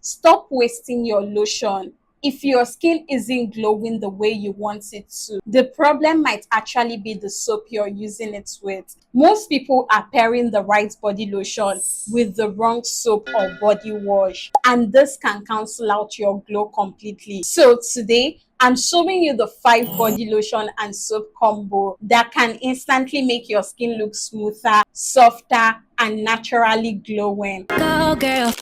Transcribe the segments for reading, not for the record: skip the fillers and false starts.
Stop wasting your lotion if your skin isn't glowing the way you want it to. The problem might actually be the soap you're using it with. Most people are pairing the right body lotion with the wrong soap or body wash, and this can cancel out your glow completely. So today, I'm showing you the 5 body lotion and soap combo that can instantly make your skin look smoother, softer, and naturally glowing. Go girl.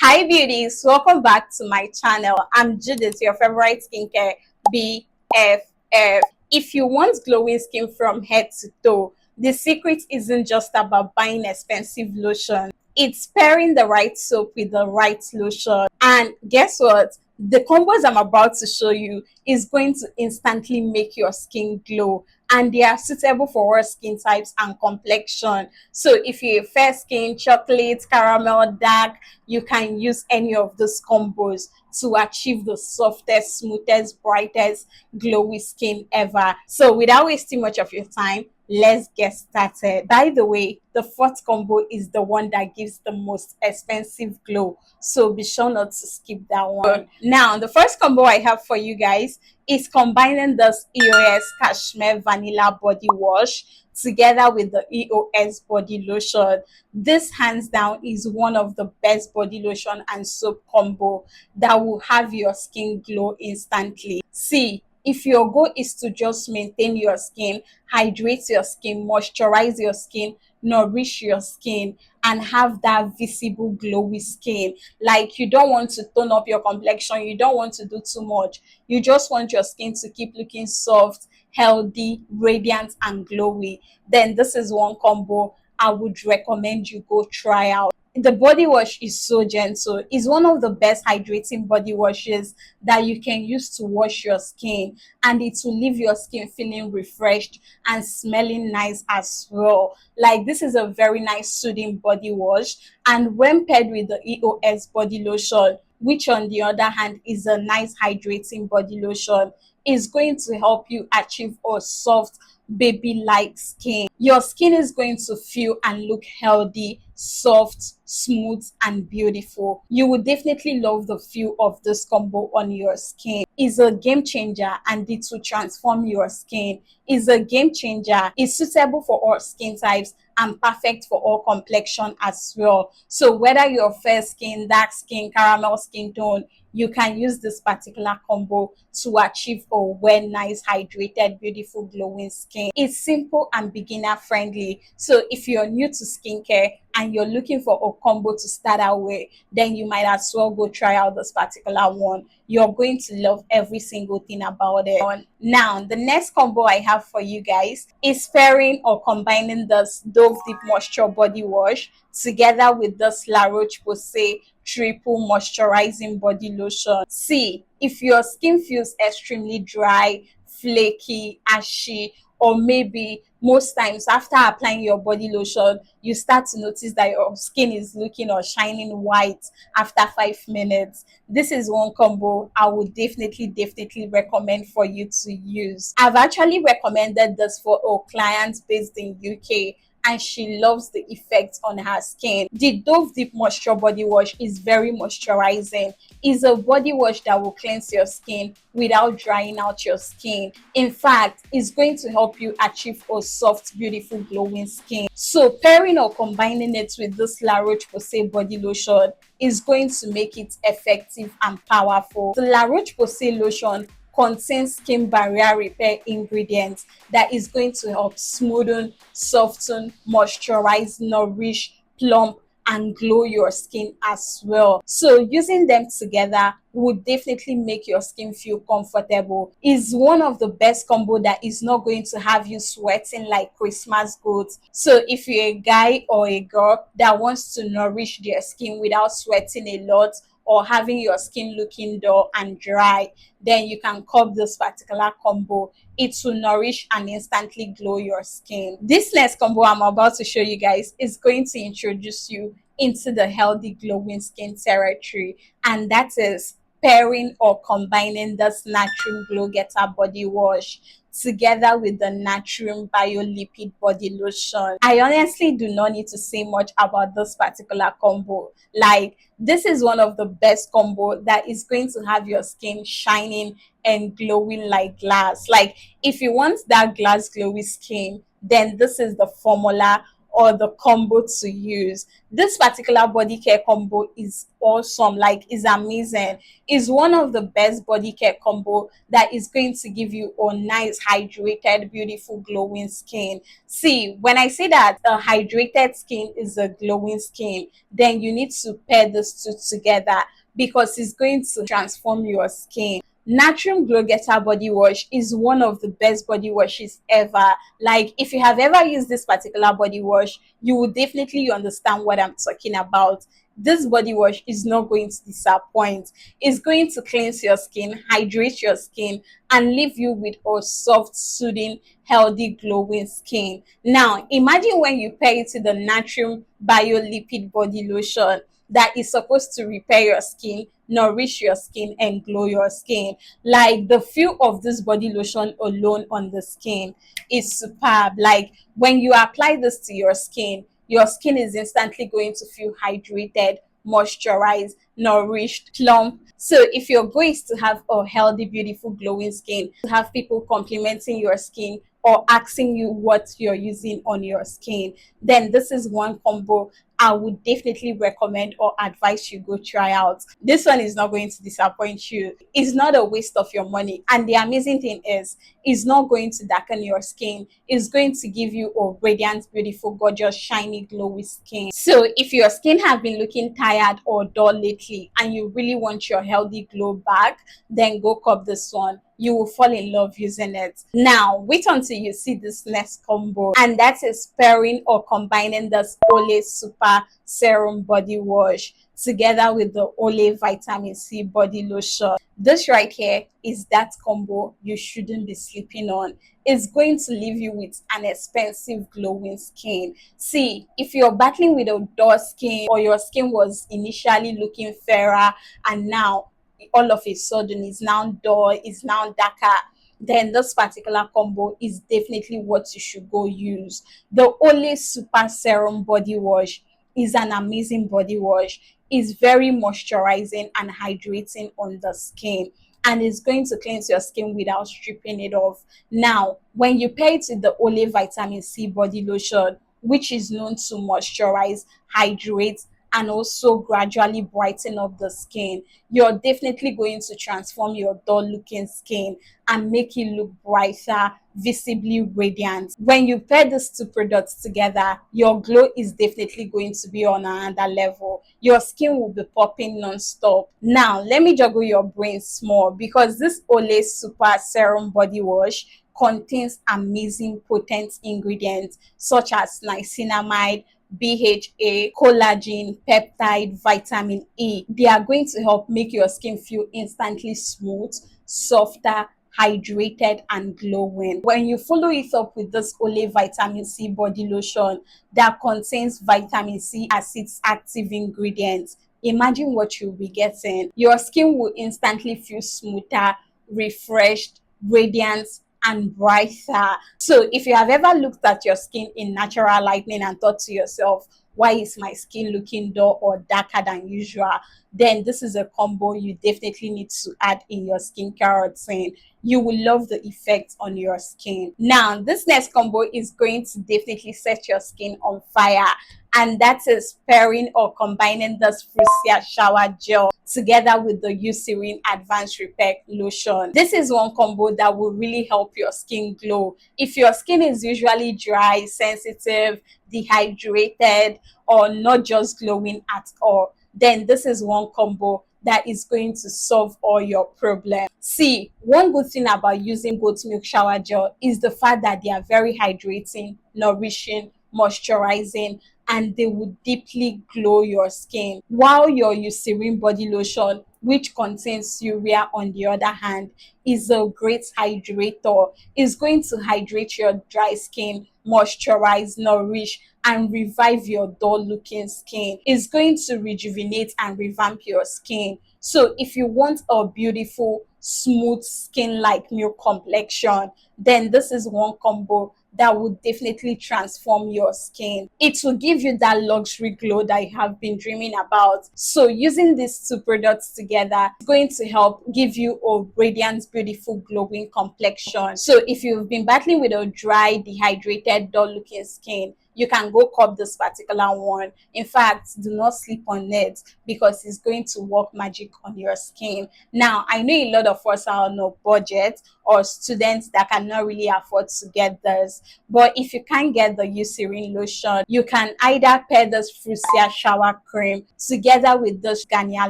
Hi beauties, welcome back to my channel. I'm Judith, your favorite skincare BFF. If you want glowing skin from head to toe, the secret isn't just about buying expensive lotion. It's pairing the right soap with the right lotion. And guess what? The combos I'm about to show you is going to instantly make your skin glow, and they are suitable for all skin types and complexion. So if you're fair skin, chocolate, caramel, dark, you can use any of those combos to achieve the softest, smoothest, brightest, glowy skin ever. So without wasting much of your time, let's get started. By the way, the fourth combo is the one that gives the most expensive glow, so be sure not to skip that one. Now, the first combo I have for you guys is combining this EOS Cashmere Vanilla Body Wash together with the EOS Body Lotion. This hands down is one of the best body lotion and soap combo that will have your skin glow instantly. See, if your goal is to just maintain your skin, hydrate your skin, moisturize your skin, nourish your skin, and have that visible glowy skin, like you don't want to tone up your complexion, you don't want to do too much, you just want your skin to keep looking soft, healthy, radiant, and glowy, then this is one combo I would recommend you go try out. The body wash is so gentle. It's one of the best hydrating body washes that you can use to wash your skin, and it will leave your skin feeling refreshed and smelling nice as well. Like, this is a very nice soothing body wash, and when paired with the EOS body lotion, which on the other hand is a nice hydrating body lotion, is going to help you achieve a soft baby-like skin. Your skin is going to feel and look healthy, soft, smooth, and beautiful. You will definitely love the feel of this combo on your skin. It's a game changer, and it will transform your skin. It's a game changer. It's suitable for all skin types and perfect for all complexion as well. So whether you're fair skin, dark skin, caramel skin tone, you can use this particular combo to achieve a well, nice, hydrated, beautiful, glowing skin. It's simple and beginner friendly. So if you're new to skincare and you're looking for a combo to start out with, then you might as well go try out this particular one. You're going to love every single thing about it. Now, the next combo I have for you guys is pairing or combining this Dove Deep Moisture Body Wash together with this La Roche-Posay Triple Moisturizing Body Lotion. See, if your skin feels extremely dry, flaky, ashy, or maybe most times after applying your body lotion, you start to notice that your skin is looking or shining white after 5 minutes, this is one combo I would definitely recommend for you to use. I've actually recommended this for a client based in UK, and she loves the effect on her skin. The Dove Deep Moisture Body Wash is very moisturizing. It's a body wash that will cleanse your skin without drying out your skin. In fact, it's going to help you achieve a soft, beautiful, glowing skin. So pairing or combining it with this La Roche-Posay body lotion is going to make it effective and powerful. The La Roche-Posay lotion contains skin barrier repair ingredients that is going to help smoothen, soften, moisturize, nourish, plump, and glow your skin as well. So using them together would definitely make your skin feel comfortable. It's one of the best combo that is not going to have you sweating like Christmas goods. So if you're a guy or a girl that wants to nourish their skin without sweating a lot, or having your skin looking dull and dry, then you can cop this particular combo. It will nourish and instantly glow your skin. This next combo I'm about to show you guys is going to introduce you into the healthy glowing skin territory, and that is pairing or combining this Naturium Glow Getter body wash together with the Naturium Bio-Lipid body lotion. I honestly do not need to say much about this particular combo. Like, this is one of the best combo that is going to have your skin shining and glowing like glass. Like, if you want that glass glowy skin, then this is the formula or the combo to use. This particular body care combo is awesome, like is amazing. Is one of the best body care combo that is going to give you a nice hydrated beautiful glowing skin. See, when I say that a hydrated skin is a glowing skin, then you need to pair these two together because it's going to transform your skin. Naturium Glow Getter body wash is one of the best body washes ever. Like, if you have ever used this particular body wash, you will definitely understand what I'm talking about. This body wash is not going to disappoint. It's going to cleanse your skin, hydrate your skin, and leave you with a soft, soothing, healthy, glowing skin. Now, imagine when you pair it to the Naturium Bio-Lipid body lotion that is supposed to repair your skin, nourish your skin, and glow your skin. Like, the feel of this body lotion alone on the skin is superb. Like, when you apply this to your skin is instantly going to feel hydrated, moisturized, nourished, plump. So if your goal is to have a healthy, beautiful, glowing skin, to have people complimenting your skin or asking you what you're using on your skin, then this is one combo I would definitely recommend or advise you go try out. This one is not going to disappoint you. It's not a waste of your money. And the amazing thing is, it's not going to darken your skin. It's going to give you a radiant, beautiful, gorgeous, shiny, glowy skin. So if your skin have been looking tired or dull lately and you really want your healthy glow back, then go cop this one. You will fall in love using it. Now, wait until you see this next combo, and that is pairing or combining this Olay Super Serum Body Wash together with the Olay Vitamin C Body Lotion. This right here is that combo you shouldn't be sleeping on. It's going to leave you with an expensive glowing skin. See, if you're battling with a dull skin or your skin was initially looking fairer and now all of a sudden is now dull, is now darker, then this particular combo is definitely what you should go use. The Olay Super Serum Body Wash is an amazing body wash. It's very moisturizing and hydrating on the skin, and it's going to cleanse your skin without stripping it off. Now, when you pair it with the Olay Vitamin C Body Lotion, which is known to moisturize, hydrate, and also gradually brighten up the skin, you're definitely going to transform your dull looking skin and make it look brighter, visibly radiant. When you pair these two products together, your glow is definitely going to be on another level. Your skin will be popping non-stop. Now, let me juggle your brain small, because this Olay Super Serum Body Wash contains amazing potent ingredients such as niacinamide, BHA, collagen, peptide, vitamin E. They are going to help make your skin feel instantly smooth, softer, hydrated, and glowing. When you follow it up with this Olay Vitamin C Body Lotion that contains vitamin C as its active ingredient, imagine what you'll be getting. Your skin will instantly feel smoother, refreshed, radiant, and brighter. So if you have ever looked at your skin in natural lighting and thought to yourself, why is my skin looking dull or darker than usual, then this is a combo you definitely need to add in your skincare routine. You will love the effect on your skin. Now, this next combo is going to definitely set your skin on fire, and that is pairing or combining this Fruiser shower gel together with the Eucerin Advanced Repair Lotion. This is one combo that will really help your skin glow. If your skin is usually dry, sensitive, dehydrated, or not just glowing at all, then this is one combo that is going to solve all your problems. See, one good thing about using goat milk shower gel is the fact that they are very hydrating, nourishing, moisturizing, and they will deeply glow your skin. While your Eucerin body lotion, which contains urea on the other hand, is a great hydrator. It's going to hydrate your dry skin, moisturize, nourish, and revive your dull looking skin. It's going to rejuvenate and revamp your skin. So if you want a beautiful smooth skin like milk complexion, then this is one combo that will definitely transform your skin. It will give you that luxury glow that you have been dreaming about. So using these two products together is going to help give you a radiant, beautiful, glowing complexion. So if you've been battling with a dry, dehydrated, dull looking skin, you can go cop this particular one. In fact, do not sleep on it because it's going to work magic on your skin. Now, I know a lot of us are on a budget or students that cannot really afford to get this, but if you can't get the Eucerin lotion, you can either pair this Fruiser shower cream together with this Garnier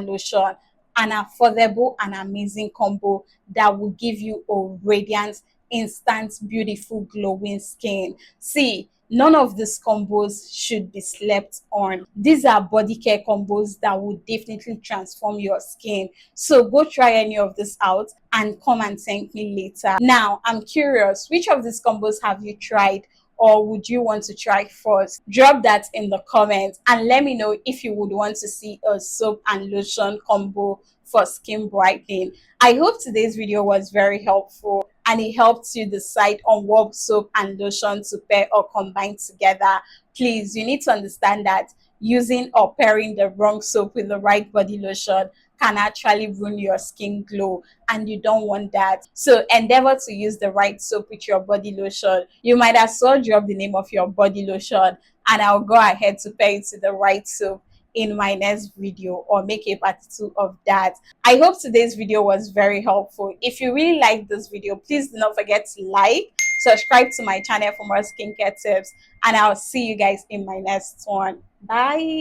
lotion, an affordable and amazing combo that will give you a radiant, instant, beautiful, glowing skin. See, none of these combos should be slept on. These are body care combos that will definitely transform your skin. So go try any of this out and come and thank me later. Now, I'm curious, which of these combos have you tried? Or would you want to try first? Drop that in the comments and let me know if you would want to see a soap and lotion combo for skin brightening. I hope today's video was very helpful and it helps you decide on what soap and lotion to pair or combine together. Please, you need to understand that using or pairing the wrong soap with the right body lotion can actually ruin your skin glow, and you don't want that. So endeavor to use the right soap with your body lotion. You might as well drop the name of your body lotion and I'll go ahead to pair it to the right soap in my next video or make a part 2 of that. I hope today's video was very helpful. If you really like this video, please do not forget to like, subscribe to my channel for more skincare tips, and I'll see you guys in my next one. Bye.